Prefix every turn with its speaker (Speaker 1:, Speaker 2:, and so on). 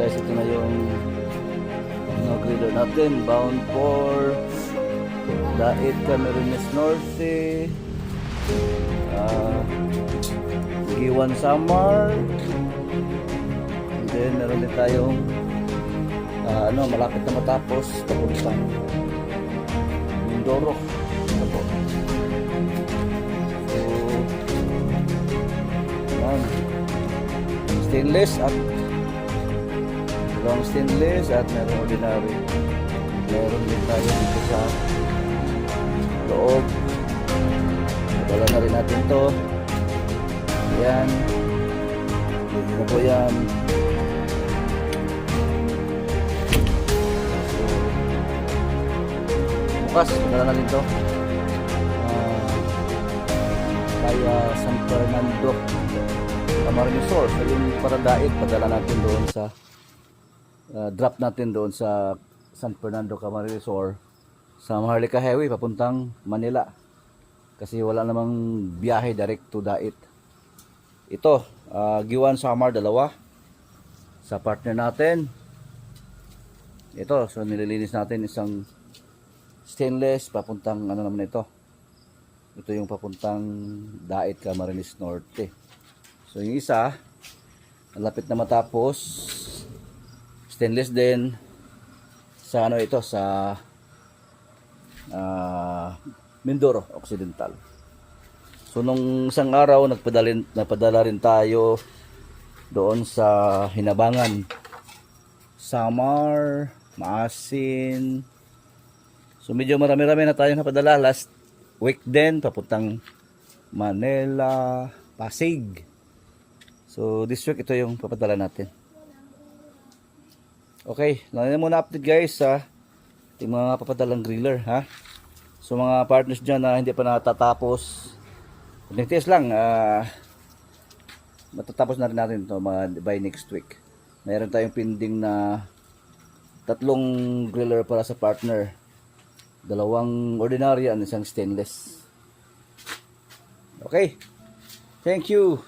Speaker 1: guys, ito na yung griller natin, bound for Dait Camarines Norte, Giwan Samar, and then meron din tayong malapit na matapos papuntang Mindoro. So yan, stainless at long stainless at meron ordinary. Meron din tayo dito sa loob. Dala na rin natin to. Yan, dito po yan. So bukas dala na rin to kaya San Fernando Camarines Sur. So yung para Dait, padala natin doon sa drop natin doon sa San Fernando Camarines Sur sa Maharlika Highway papuntang Manila, kasi wala namang biyahe direct to Dait. Ito Giwan Samar, dalawa sa partner natin. Ito, so nililinis natin isang stainless papuntang naman ito. Ito yung papuntang Dait Camarines Norte. So yung isa malapit na matapos, stainless din sa ito sa Mindoro Occidental. So nung isang araw nagpadala rin tayo doon sa Hinabangan, Samar, Maasin. So medyo marami-rami na tayo napadala last week din, papuntang Manila, Pasig. So this week ito yung papadala natin. Okay, lang na muna update guys sa ating mga papadalang griller, ha. So mga partners dyan na hindi pa natatapos, nagtiis lang, matatapos na rin natin ito by next week. Mayroon tayong pending na 3 griller para sa partner, 2 ordinary at 1 stainless. Okay, thank you.